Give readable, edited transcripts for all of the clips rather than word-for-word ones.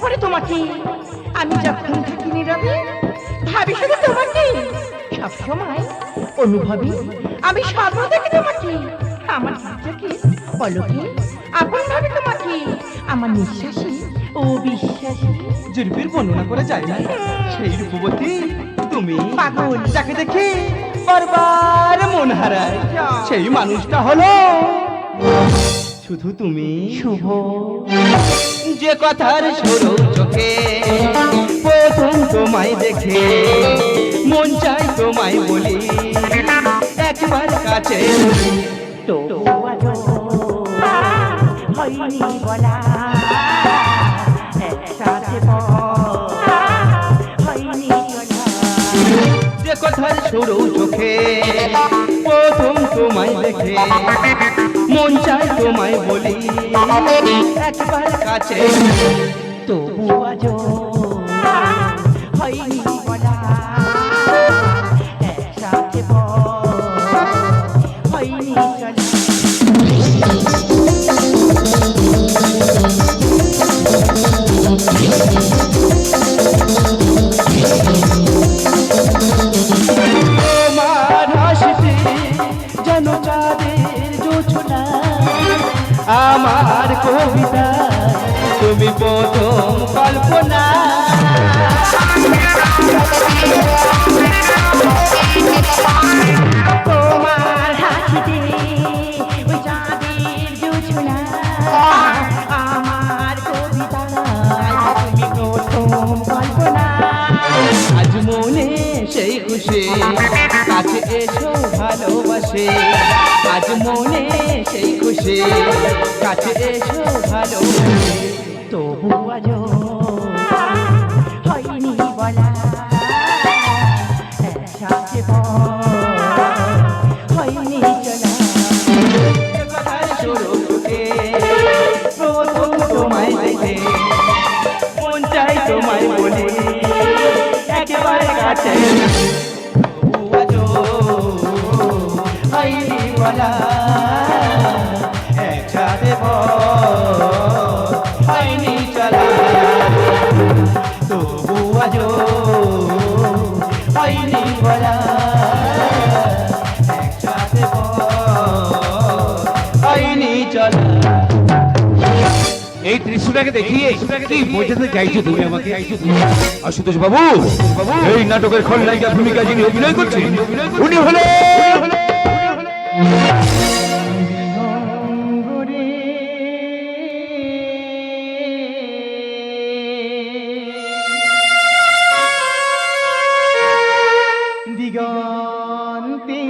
করে তোমাকে। আমি যখন থাকি নীরবে ভাবি শুধু তোমাকে, সবসময় অনুভবী আমি সর্বদাকে তোমাকে। আমার চোখে পলকে আপন ভাবে তোমাকে, আমার নিঃশ্বাসে ও বিশ্বাসী। যে রূপের বর্ণনা করা যায় না সেই রূপবতী তুমি। পাগল যাকে দেখে বারবার মন হারায় সেই মানুষটা হলো শুধু তুমি। শুভ যে কথার সরু চোখে প্রথম তোমায় দেখে মন চাই তোমায় বলি একবার কাছে। তো হয়নি বলা একসাথে হয়নি চলা। যে কথার সরু চোখে প্রথম তোমায় দেখে মন চাই তোমায় বলি একবার কাছে। তবু আজ হয়নি বলা একসাথে হয়নি চলা। তোমার হাসিতে যেন চাঁদের জোছনা, আমার কবিতা তুমি প্রথম কল্পনা। তোমার হাসিতে ওই চাঁদের জোছনা, আমার কবিতা তুমি প্রথম কল্পনা। আজ মনে সেই খুশি কাছে এসো ভালোবাসে, আজ মনে সেই খুশি কাছে এসো ভালোবাসে। তবু আজ হয়নি বলা একসাথে হয়নি চলা। শুরু থেকে প্রথম তোমায় দেখে মন চাই তোমায় বলি একেবারে কাছে। তবু আজও হয়নি বলা একসাথে হয়নি চলা। তবু আজও হয়নি বলা একসাথে হয়নি চলা। এই দৃশ্যটাকে দেখিয়ে কি বোঝাতে চাইছো তুমি আমাকে? আশুতোষ বাবু, এই নাটকের খলনায়িকা ভূমিকা যিনি অভিনয় করছেন উনি হলেন দিগন্তে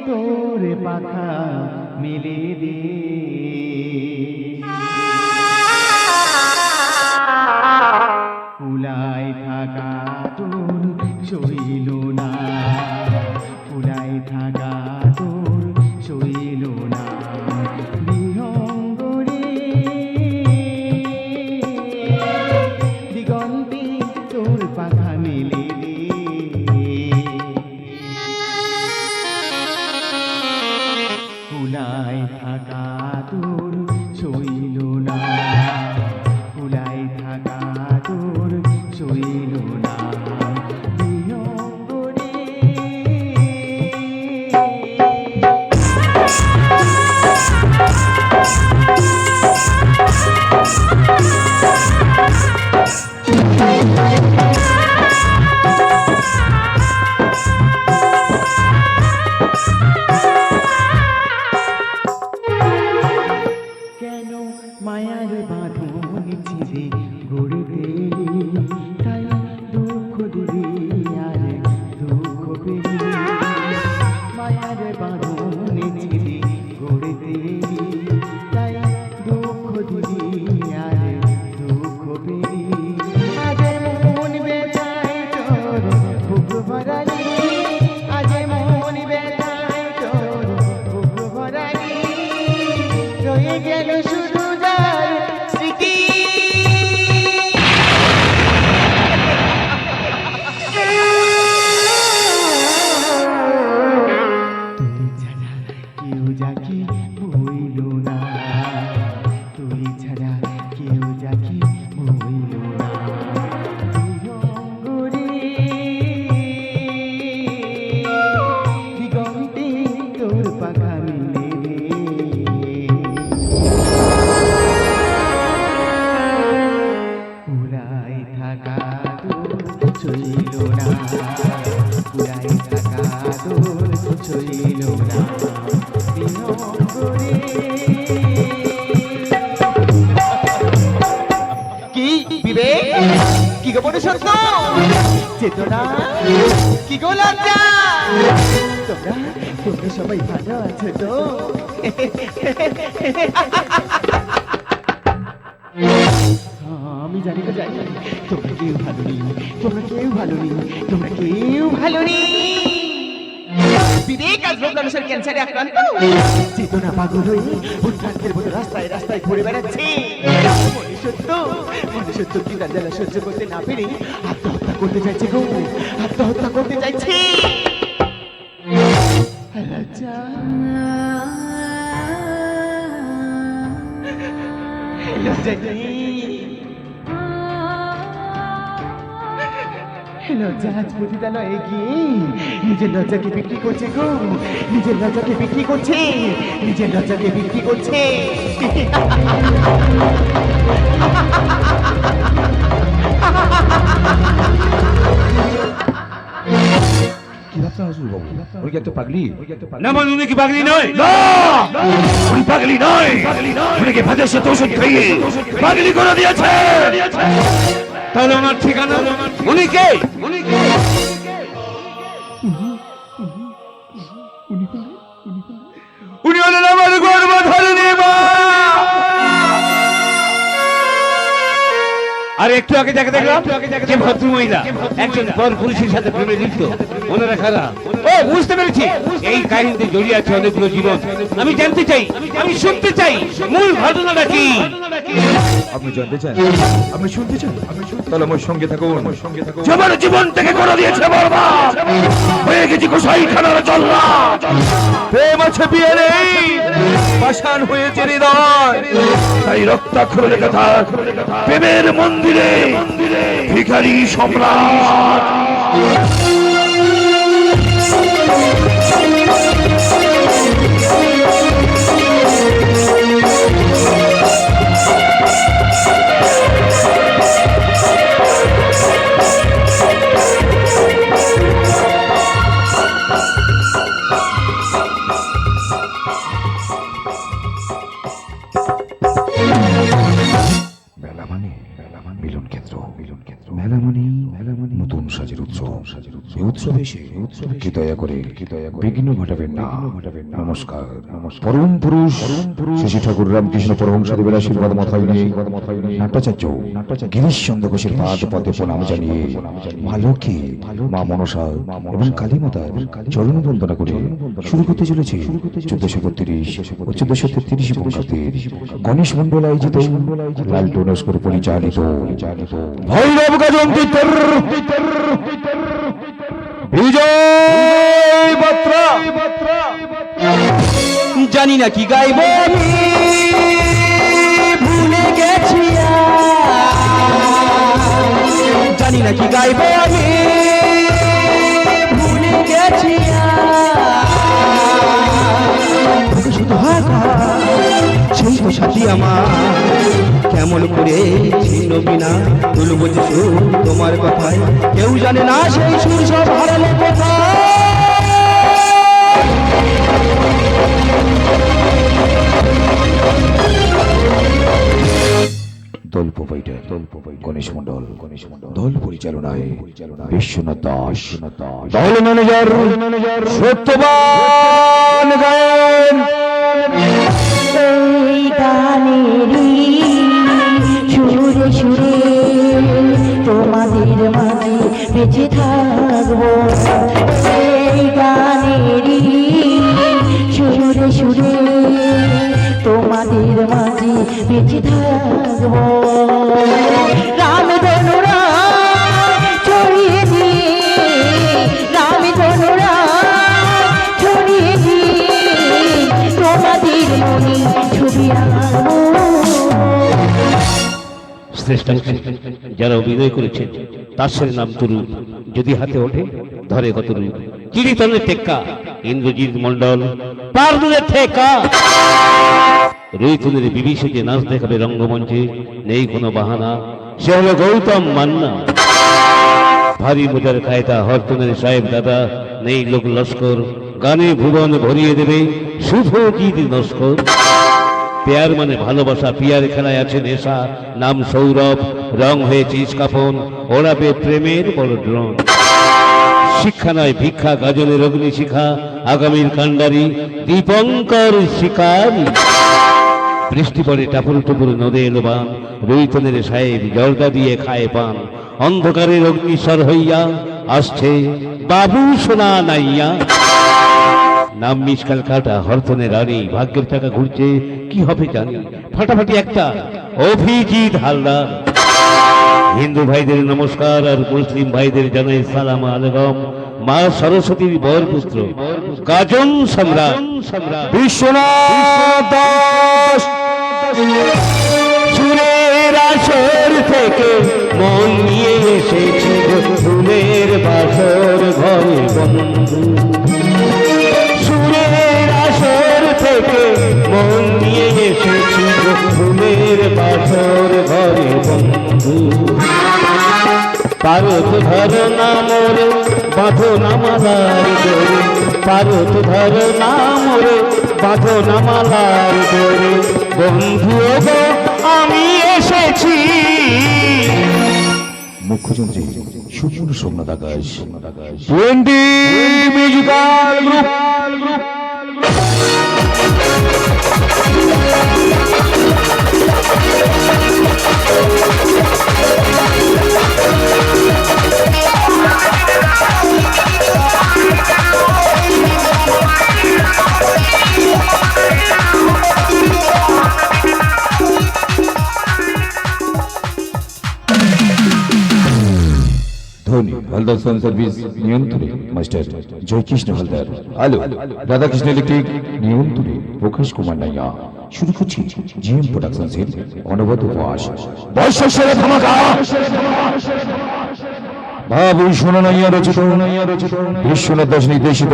তোর পাখা মেলে দে, ফুলায় থাকা তোর সইল না, ফুলায় থাকা তোর সইল না। বিহঙ্গরে দিগন্তে তোর পাখা মেলে দে, ফুলায় থাকা তোর সইল না, ফুলায় থাকা তোর সইল না। বিহঙ্গরে কেন মায়ার বাঁধন ছিঁড়ে গড়ে দিলি, তাই দুঃখ দিলি আর দুঃখ পেলি। মায়ার বাঁধন ছিঁড়ে গড়ে দিলি, তাই দুঃখ দিলি আর দুঃখ পেলি। আজ মন বেচায় তোর বুক ভরালি, আজ মন বেচায় তোর বুক ভরালি। রয়ে গেল শুধু যার স্মৃতি, গো বড় সত্য চেতনা কি গো লজ্জা তোমরা তোমরা সবাই ভালো আছো তো আমি জানি তো জানি তোমরা কেউ ভালো নেই তোমরা কেউ ভালো নেই তোমরা কেউ ভালো নেই বিবেক আজ রোগানুসার ক্যান্সারে আক্রান্ত চেতনা পাগল হয়ে উদ্ধারকের মতো রাস্তায় রাস্তায় ঘুরে বেড়াচ্ছে মনুষ্যত্ব কি তার জ্বালা সহ্য করতে না পেরে আত্মহত্যা করতে চাইছে গো আত্মহত্যা করতে চাইছে রাজা লজ্জা আজ পতিতালয়ে গিয়ে নিজের লজ্জাকে বিক্রি করছে গো নিজের লজ্জাকে বিক্রি করছে নিজের লজ্জাকে বিক্রি করছে কি ভাবছেন শ্বশুর বাবু উনি কি একটা পাগলি না মানে উনি কি পাগলি নয় না উনি পাগলি নয় উনিকে ভাতের সাথে ওষুধ খাইয়ে পাগলি করে দিয়েছে তাহলে ওনার ঠিকানা উনি কে উনি হলেন আমার গর্ভধারিণী মা আর একটু আগে দেখে দেখলাম যে ভদ্র মহিলা একজন পর পুরুষের সাথে প্রেমে লিপ্ত ওনারা খারাপ ও বুঝতে পেরেছি এই কাহিনীতে জড়িয়ে আছে অনেকগুলো জীবন আমি জানতে চাই আমি শুনতে চাই মূল ঘটনাটা কি আপনি জানতে চান আপনি শুনতে চান তাহলে আমার সঙ্গে থাকুন আমার জীবন থেকে করে দিয়েছে বরবাদ হয়ে গেছি গোসাই খানার জল্লাদ প্রেম আছে বিয়ে নেই পাষাণ হয়েছে হৃদয় তাই রক্তাক্ষর লেখা থাক প্রেমের মন্দিরে ভিখারি সম্রাট নতুন সাজের উৎসব এই উৎসবে এসে কি দয়া করে বিঘ্ন ঘটাবেন না নমস্কার পরম পুরুষ শশী ঠাকুর রামকৃষ্ণ পরমহংসদেবের আশীর্বাদ মাথায় নিয়ে নাট্যাচার্য গিরিশ চন্দ্র ঘোষের পাদ পদে প্রণাম জানিয়ে মা লক্ষ্মী মা মনসা এবং কালী মাতার চরণ বন্দনা করে শুরু করতে চলেছে 1432 ও 1433 বঙ্গাব্দে গণেশ মন্ডল আয়োজিত লাল ডোনস্কর পরিচালিত ভৈরব গাজন্তিতর বিজয় যাত্রা জানি না কি গাইব আমি ভুলে গেছি জানি না কি গাইব আমি ভুলে গেছি শুধু সেই তো সাথী আমার কেমন করে ছিন্ন বিনা তুলব যে সুর তোমার কথায় কেউ জানে না সেই সুর সব হারালো কোথায় দল্প বৈঠক গণেশ মন্ডল দল পরিচালনায় বিশ্বনাথ দাস দল ম্যানেজার সত্যবান গায়ন সুরে সুরে তোমাদের মাঝে বেঁচে থাকবো এই গানেরই সুরে সুরে তোমাদের মাঝে বেঁচে থাকবো রাম ধনুরা ছড়িয়ে দিয়ে রাম ধনুরা ছড়িয়ে দিয়ে তোমাদের মনে ছবি আনবো শ্রেষ্ঠ যারা অভিনয় করেছেন তার সঙ্গে নাম তরুপ যদি হাতে ওঠে ধরে কত রূপ কিরিতনের টেক্কা ইন্দ্রজিৎ মন্ডল পারদুলের ঠেকা রুইতুনের বিভীষিকে নাচ দেখাবে রঙ্গমঞ্চে নেই কোনো বাহানা সে হলো গৌতম মান্না ভারী মোজার খায়তা হরতনের সাহেব দাদা নেই লোক লস্কর গানে ভুবন ভরিয়ে দেবে শুভজিৎ নস্কর পেয়ার মানে ভালোবাসা, পিয়ার খেলায় আছে নেশা, নাম সৌরভ, রং হয়েছে ইস্কাপন, ওড়াবে প্রেমের বড় ড্রোন। শিক্ষা নয় ভিক্ষা, গাজনের অগ্নি শিখা, আগামীর কান্ডারি দীপঙ্কর শিকারী। বৃষ্টি পড়ে টাপুর টুপুর নদে এলো বান, রুইতনের সাহেব জর্দা দিয়ে খায় পান। অন্ধকারের অগ্নিস্বর হইয়া আসছে বাবু সোনা নাইয়া। নাম মিসকাল কাটা, হরতনে রানী, ভাগ্যের টাকা ঘুরছে কি হবে জানি। ফাটাফাটি একটা অভিজিৎ হালদার। হিন্দু ভাইদের নমস্কার আর মুসলিম ভাইদের জানাই সালাম আলাইকুম। মা সরস্বতীর বর পুত্র গাজন সম্রাট বিশ্বনাথ দাস সুরের আসর থেকে মন নিয়ে এসেছি ফুলের বাসর ঘরে বন্ধু। সুরের আসর থেকে মন নিয়ে এসেছি ফুলের বাসর ঘরে বন্ধু। পারত ধর না মোরে বাঁধো না মালার ডোরে, পারত ধর না মোরে বাঁধো না মালার ডোরে। বন্ধু গো আমি এসেছি। মুখ্যযন্ত্রী সুপূর্ণ সোমনাথ আকাশ, 20 মিউজিক্যাল গ্রুপ। ধনী হালদার সাউন্ড সার্ভিস নিয়ন্ত্রণে মাস্টার জয়কৃষ্ণ হালদার। আলো রাধাকৃষ্ণ ইলেকট্রিক নিয়ন্ত্রণে প্রকাশ কুমার নাইয়া। শুরু করছি জিএম প্রোডাকশনসের অনবদ্য উপহাস। বর্ষের ধামাকা বাবু সোনা নাইয়া রচিত বিশ্বনাথ দাস নির্দেশিত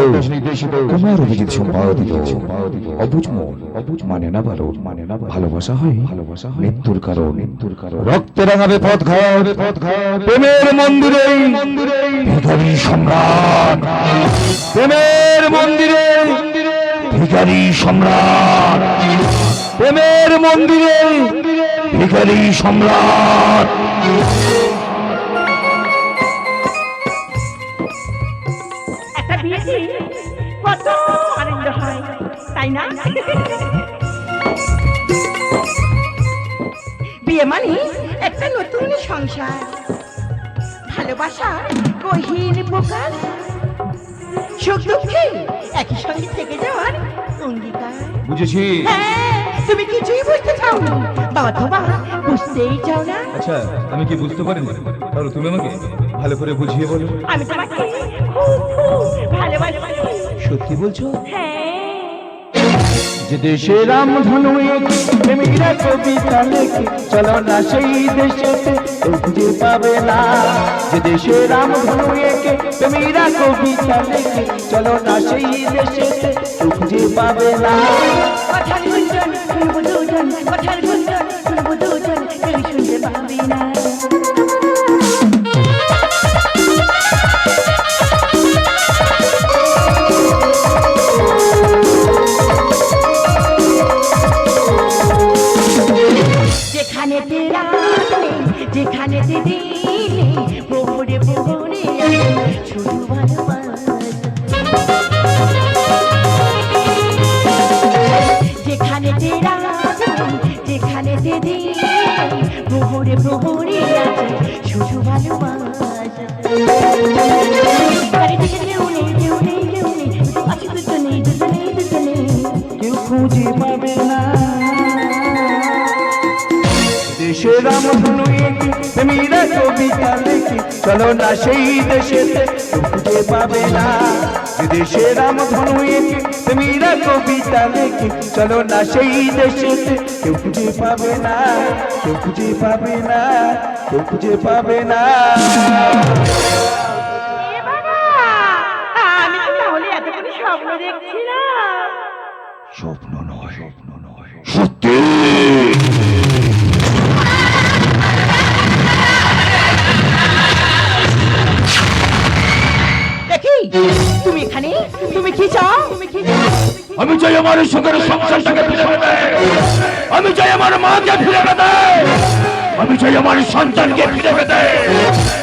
কুমার অভিজিৎ সম্পাদিত অবুঝ মন মানে না ভালো, ভালোবাসা হয় মৃত্যুর কারণ। রক্তে রাঙাবে পথ ঘাট প্রেমের মন্দিরে ভিখারি সম্রাট, প্রেমের মন্দিরে ভিখারি সম্রাট, প্রেমের মন্দিরে ভিখারি সম্রাট। একটা বিয়েতে কত আনন্দ হয় তাই না? বিয়ে মানে একটা নতুন সংসার, ভালোবাসা গহীন প্রকাশ, সুখ দুঃখে একই সঙ্গে থেকে যাওয়ার অঙ্গীকার। বুঝেছি। হ্যাঁ, তুমি কিছুই বুঝতে চাও না বা অথবা বুঝতেই চাও না। আচ্ছা আমি কি বুঝতে পারিনি? তাহলে তুমি আমাকে ভালো করে বুঝিয়ে বলো। আমি তোমাকে খুব খুব ভালোবাসি। সত্যি বলছো? হ্যাঁ। যে দেশে রাম ধনু এঁকে প্রেমীরা কবিতা লেখে, চলো না সেই দেশেতে কেউ খুঁজে পাবে না। যে দেশে রাম ধনু এঁকে প্রেমীরা কবিতা লেখে, চলো না সেই দেশেতে কেউ খুঁজে পাবে না। কথার গুঞ্জন শুনবো দুজন, কথার গুঞ্জন শুনবো দুজন, কেউ শুনতে পাবি না। যেখানে তেরা যেখানে দিদি প্রভুরে প্রভুরে শুধু ভালোবাসা। যেখানে তেরা যেখানে দিদি প্রভুরে প্রভুরে শুধু ভালোবাসা। চারিদিকে কেউ নেই কেউ নেই কেউ নেই, আছে দুজনেই দুজনেই দুজনেই, কেউ খুঁজে পাবে না। দেশে রাম ধনু এঁকে প্রেমীরা কবিতা লেখে, চলো না সেই দেশেতে কেউ খুঁজে পাবে না। যে দেশে রাম ধনু এঁকে প্রেমীরা কবিতা লেখে, চলো না সেই দেশেতে কেউ খুঁজে পাবে না, কেউ খুঁজে পাবে না, কেউ খুঁজে পাবে না। এ বাবা, আমি তো তাহলে এতক্ষণ স্বপ্ন দেখছি না। স্বপ্ন নয় সত্যি। দেখি তুমি এখানে, তুমি কি চাও? তুমি কি চাও? আমি চাই আমার সুখের সংসারটাকে ফিরে পেতে, আমি চাই আমার মাকে ফিরে পেতে, আমি চাই আমার সন্তানকে ফিরে পেতে।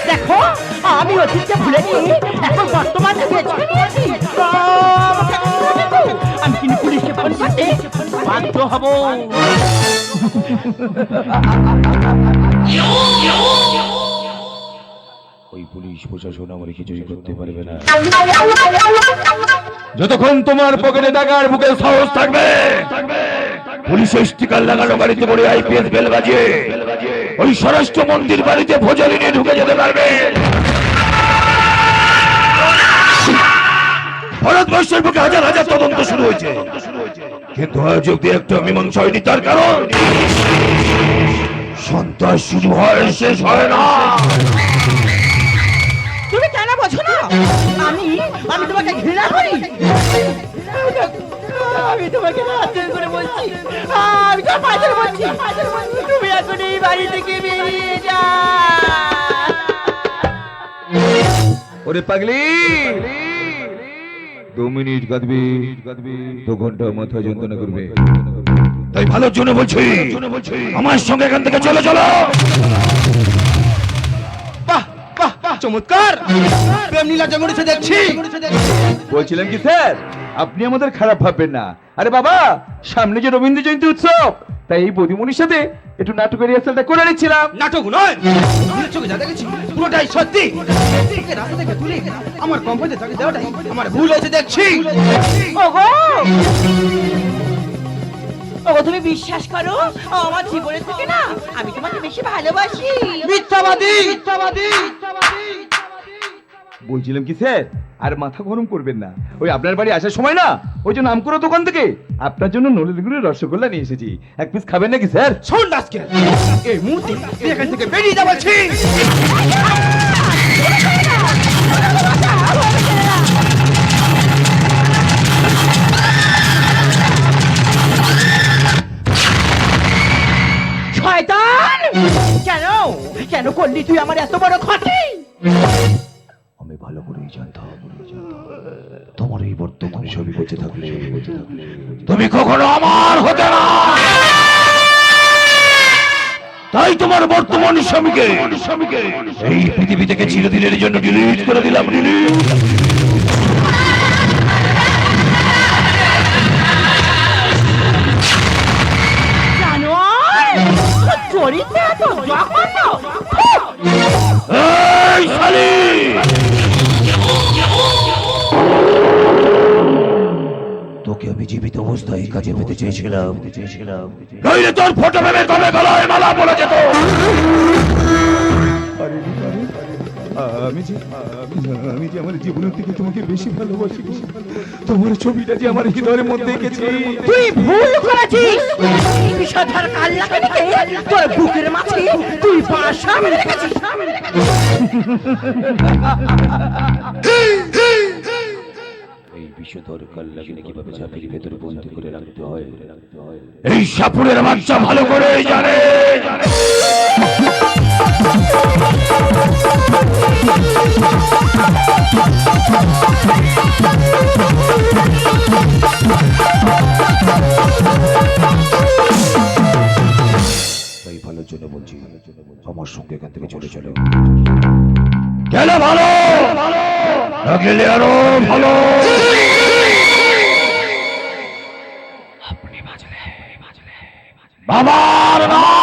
দেখো আমি অতীতকে ভুলে গিয়ে এখন বর্তমানে বেছে নিয়েছি। আমি কিন্তু পুলিশকে ফোন করতে বাধ্য হব। ওই পুলিশ প্রশাসন আমার কিছুই করতে পারবে না যতক্ষণ তোমার পকেটে টাকা আর বুকে সাহস থাকবে। পুলিশের স্টিকার লাগানো গাড়িতে করে আইপিএস বেল বাজিয়ে ওই স্বরাষ্ট্র মন্দির বাড়িতে ভোজালি নিয়ে ঢুকে যেতে পারবে। ভারতবর্ষের বুকে হাজার হাজার তদন্ত শুরু হয়েছে, কিন্তু আজ অব্দি একটা মীমাংসা হয়নি। তার কারণ সন্ত্রাস শুরু হয়, শেষ হয় না। তুমি কেন বোঝো না? আমি আমি তোমাকে ঘৃণা করি। আমি তোমাকে হাত করে বলছি, আমি তোমার পায়ে ধরে বলছি, তুমি এখন এই বাড়ি থেকে বেরিয়ে যাও। ওরে পাগলি, 2 মিনিট কাঁদবি, 2 ঘন্টা মাথা যন্ত্রণা করবে। তাই ভালোর জন্য বলছি, আমার সঙ্গে এখান থেকে চলো চলো। বাহ বাহ বাহ, চমৎকার প্রেম নীলা জন্মদিছে দেখছি। বলছিলাম কি স্যার, আপনি আমাদের খারাপ ভাববেন না। আরে বাবা, সামনে যে রবীন্দ্র জয়ন্তী উৎসব, তাই এই বদিমণির সাথে একটু নাটকের রিহার্সালটা করে নিচ্ছিলাম। নাটক নয়, নিজের চোখে যা দেখেছি পুরোটাই সত্যি। তোকে রাস্তা থেকে তুলে আমার কোম্পানিতে চাকরি দেওয়াটাই আমার ভুল হয়েছে দেখছি। ওগো ওগো, তুমি বিশ্বাস করো আমার জীবনের থেকে না আমি তোমাকে বেশি ভালোবাসি। মিথ্যাবাদী মিথ্যাবাদী। বলছিলাম কি স্যার, আর মাথা গরম করবেন না। ওই আপনার বাড়ি আসার সময় না, ওই যে নামকরা দোকান থেকে আপনার জন্য নলেনগুড়ের রসগোল্লা নিয়ে এসেছি। 1 পিস খাবেন নাকি স্যার? শোন দাসকে, এই মুহূর্তে তুই এখান থেকে বেরিয়ে যা বলছি। শয়তান, কেন কেন করলি তুই আমার এত বড় ক্ষতি? আমি ভালো করেই জানতাম তোমার এই বর্তমান ছবি বেঁচে থাকলে তুমি কখনো আমার হতে না। তাই তোমার বর্তমান স্বামীকে এই পৃথিবী থেকে চিরদিনের জন্য ডিলিট করে দিলাম। জানোয়ার, চরিত্রে এত জঘন্য। এই শালী, তোকে আমি জীবিত অবস্থায় কাজে পেতে চেয়েছিলাম, নইলে তোর ফটো ভেবে কবে গলায় মালা পড়ে যেত। আমি যে আমার জীবনের থেকে তোমাকে বেশি ভালোবাসি। তোমার ছবিটা যে আমার হৃদয়ের মধ্যে এঁকেছি। তুই ভুল করেছিস। বিষধর কাল্লাকানিকে তোর বুকের মাঝে তুই বাসা মেরে রেখেছিস। এই বিষধর কাল্লাগিনে কিভাবে চাপির ভেতরে বন্দি করে রাখতে হয় এই সাপুরের বাচ্চা ভালো করে জানে। তাই ভালোর জন্য বলছি, আমার সঙ্গে এখান থেকে চলে চলো। গেলে ভালো, না গেলে আরো ভালো। আপনি বাজলে বাবার নাম।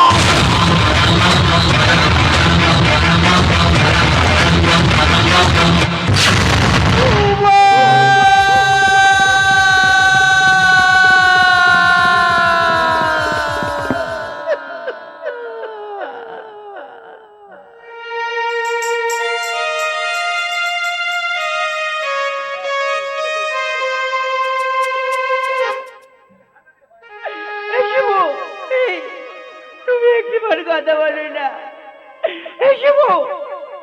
তুমি একটিবার কথা বলো না।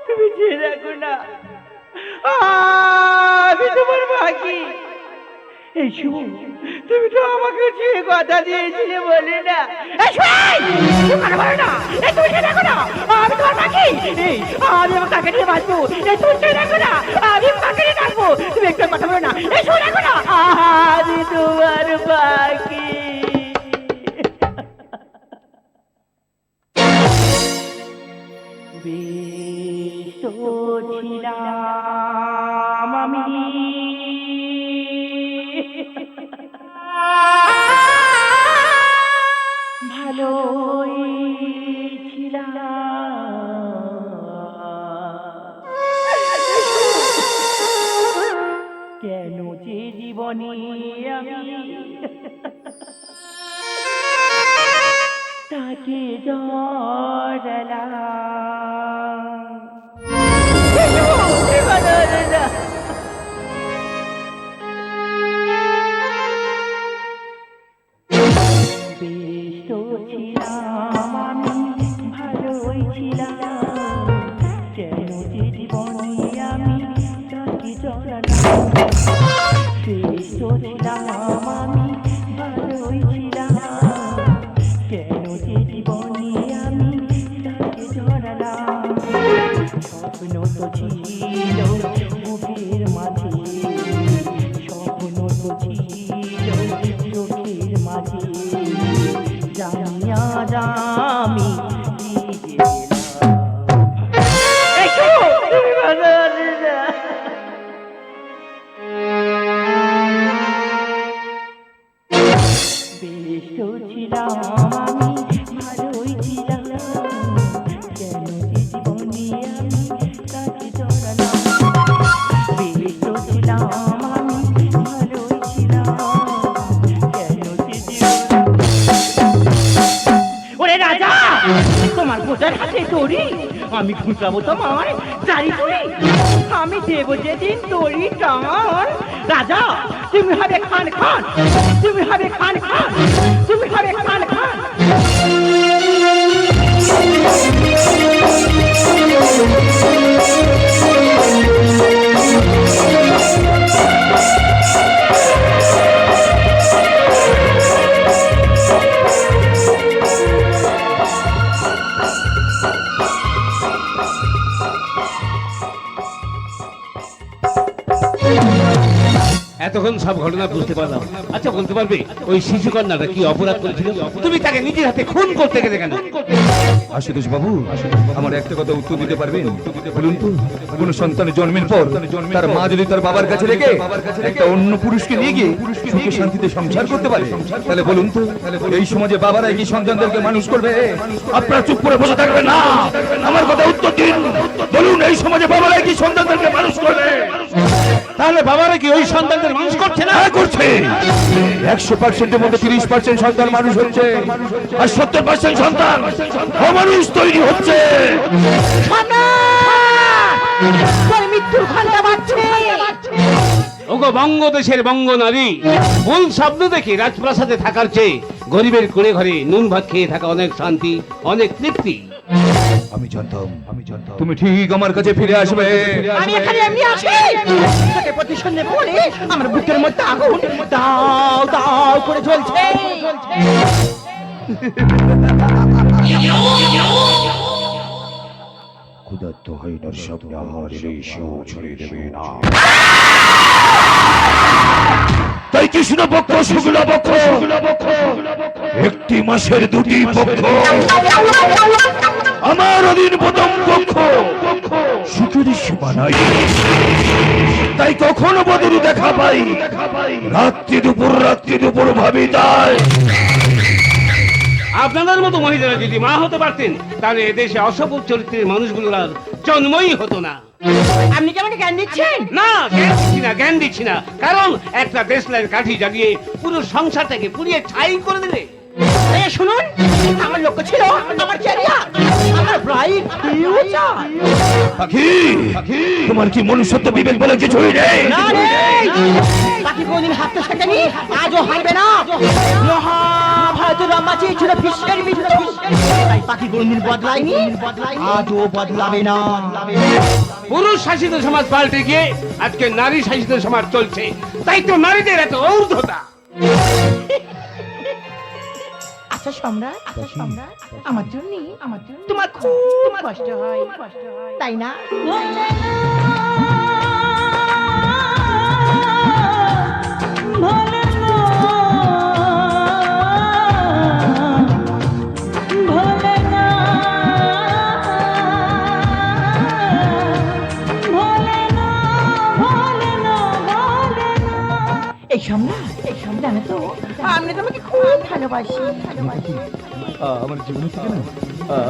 তুমি চেয়ে রাখো না, আমি তোমার বাকি। এই শুভ, তুমি তো আমাকে যে কথা দিয়েছিলে বলে না। তুমি চেয়ে রাখো না, আমি তোমার বাকি। আমি আমার কাকে নিয়ে বাঁচবো। তুমি চেয়ে রাখো না, আমি কাকে নিয়ে থাকবো। থাকবো, তুমি একটা কথা বলো না। এসো দেখো না, আমি তোমার বাকি। বেশ তো ছিলাম আমি, ভালোই ছিলাম। কেন যে জীবনে আমি তাকে জড়ালাম। বেশ তো ছিলাম আমি, ভালোই ছিলাম, কেন যে জীবনে আমি তাকে জড়ালাম। বেশ তো ছিলাম আমি, ভালোই ছিলাম, কেন যে জীবনে আমি তাকে জড়ালাম। স্বপ্ন তো ছিল বুকের মাঝে, স্বপ্ন তো ছিল চোখের মাঝে, জানিয়া আমি বেশ তো ছিলাম আমি, ভালোই ছিলাম, কেন যে জীবনে আমি তাকে জড়ালাম। বেশ তো ছিলাম আমি, ভালোই ছিলাম, কেন যে ওরে রাজা, তোমার বোঝার হাতে দড়ি, আমি খুঁচাবো তোমার চারি দড়ি, আমি দেব যেদিন দড়ি টান। রাজা তুমি হবে খান খান, তুমি হবে খান খান, তুমি হবে খান খান। এতক্ষণ সব ঘটনা বুঝতে পারলাম। আচ্ছা বলতে পারবে ওই শিশুকন্যাটা কি অপরাধ করেছিল? তুমি তাকে নিজের হাতে খুন করতে গেলে কেন? আশুতোষ বাবু, আমার একটা কথা উত্তর দিতে পারবেন? বলুন তো, কোন সন্তানের জন্মের পর তার মা যদি তার বাবার কাছে রেখে একটা অন্য পুরুষকে নিয়ে গিয়ে সুখে শান্তিতে সংসার করতে পারে, তাহলে বলুন তো এই সমাজে বাবারা কি সন্তানদেরকে মানুষ করবে? আপনারা চুপ করে বসে থাকবেন না, আমার কথা উত্তর দিন। বলুন, এই সমাজে বাবারা কি সন্তানদেরকে মানুষ করবে? তাহলে বাবারা কি ওই সন্তানদের মানুষ করছে না? হ্যাঁ, করছে। 100%-এর মধ্যে 30% সন্তান মানুষ হচ্ছে, আর 70% সন্তান অমানুষ তৈরি হচ্ছে। তোর মৃত্যুর ঘন্টা বাজছে। ওগো বঙ্গদেশের বঙ্গ নারী, ফুল শব্দ দেখে রাজপ্রাসাদে থাকার চেয়ে গরিবের কুড়ে ঘরে নুন ভাত খেয়ে থাকা অনেক শান্তি, অনেক তৃপ্তি। আমি জানতাম তুমি ঠিক আমার কাছে ফিরে আসবে। আমি এখানে এমনি আছি, তোকে প্রতিশোধে বলে আমার বুকের মধ্যে আগুন দাও দাও করে জ্বলছে। ক্ষুধার্ত হরিণের সামনে আহার এলেই সেও ছড়িয়ে দেবে না। তাই কৃষ্ণ পক্ষ শুক্ল পক্ষ একটি মাসের দুটি পক্ষ, আমার অধীন প্রথম পক্ষ সুখের সীমা নাই। তাই কখনো বদরু দেখা পাই, রাত্রি দুপুর ভাবি তাই। আপনাদের মতো মহিলারা যদি মা হতে পারতেন, তাহলে এদেশে অসফল চরিত্রের মানুষগুলোর আর জন্মই হতো না। আপনি কি আমাকে জ্ঞান দিচ্ছেন? না, জ্ঞান দিচ্ছি না, কারণ একটা দেশলাইয়ের কাঠি জ্বালিয়ে পুরো সংসারটাকে পুড়িয়ে ছাই করে দিলে। এই শুনুন, আমার লক্ষ্য ছিল আমার ক্যারিয়ার, আমার ব্রাইট ফিউচার। পাখি, তোমার কি মনুষ্যত্ব বিবেক বলে কিছুই নেই? না রে, বাকি কোনদিন হারতে শেখেনি, আজও হারবে না। মহাভারতের রাম্মা চেয়েছিল ফিসের মিত্র, তাই পাখি কোনদিন বদলায়নি, আজও বদলাবে না। পুরুষ শাসিত সমাজ পাল্টে গিয়ে আজকে নারী শাসিত সমাজ চলছে, তাই তো নারীদের এত ঔর্ধ্বতা। আচ্ছা সম্রাট, আমার জন্য তোমার খুব কষ্ট হয়, তাই না? ভোলে না, ভোলে না, ভোলে না, ভোলে না, ভোলে না। এই সামনে আমি তোমাকে খুব ভালোবাসি। আমার জীবনে থেকে না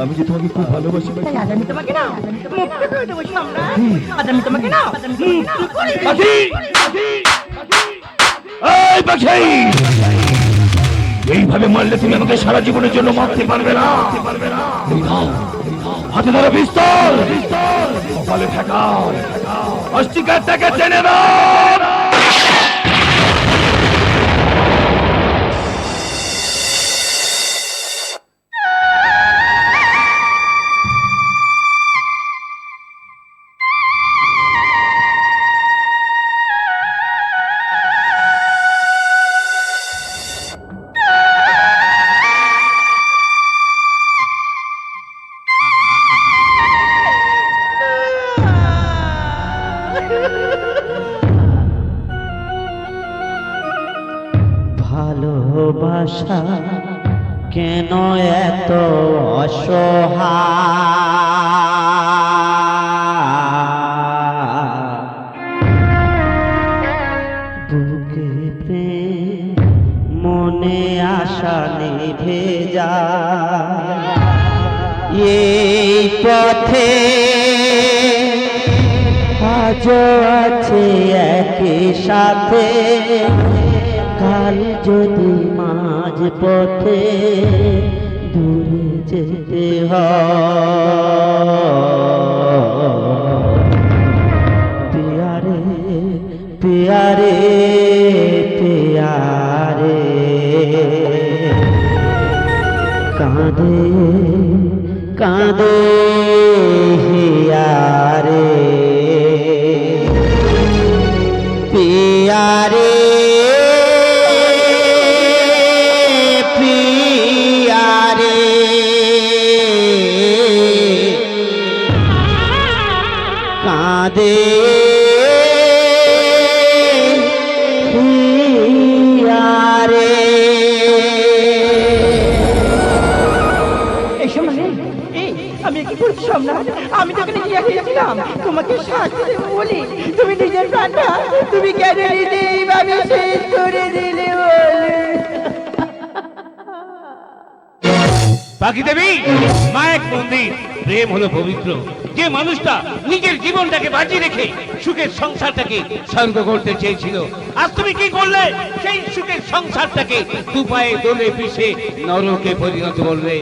আমি যে তোমাকে খুব ভালোবাসি তাই আজ আমি তোমাকে না মুক্ত করে দেবো সম্রাট। আজ আমি তোমাকে না মুক্ত করে দেবো। পাখি! এই পাখি! এইভাবে মারলে তুমি আমাকে সারা জীবনের জন্য মারতে পারবে না। এই নাও, হাতে ধরো পিস্তল, কপালে ঠেকাও, অস্তিকারটাকে টেনে দাও। ভালোবাসা কেন এত অসহায়, বুকে প্রেম মনে আশা নিভে যায়, এই পথে আজও আছে একই সাথে, কাল যদি মাঝ পথে দূরে যেতে হয়, পিয়ারে পিয়ারে পিয়ারে কাঁদে কাঁদে হিয়ারে পিয়ারে পিয়ারে কাঁদে হিয়ারে। এই সামনে আমি কি করছি সম্রাট? আমি তোকে নিয়ে এসেছিলাম তোমাকে শাস্তি দেবো বলে, তুমি নিজের প্রাণটা তুমি কেন নিজে এইভাবে শেষ করে দিলে বলে? পাখি দেবী, মা এক মন্দির, প্রেম হলো পবিত্র। যে মানুষটা নিজের জীবনটাকে বাঁচিয়ে রেখে সুখের সংসারটাকে স্বর্গ করতে চেয়েছিল, আজ তুমি কি করলে? সেই সুখের সংসারটাকে দু পায়ে দোলে পিষে নরকে পরিণত করলে।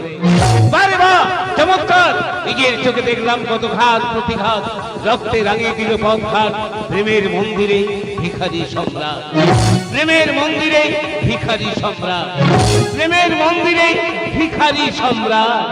বারে বাহ, চমৎকার! নিজের চোখে দেখলাম কত ঘাত প্রতিঘাত, রক্তে রাঙিয়ে দিল পথঘাট। প্রেমের মন্দিরে ভিখারি সম্রাট, প্রেমের মন্দিরে ভিখারি সম্রাট, প্রেমের মন্দিরে ভিখারি সম্রাট।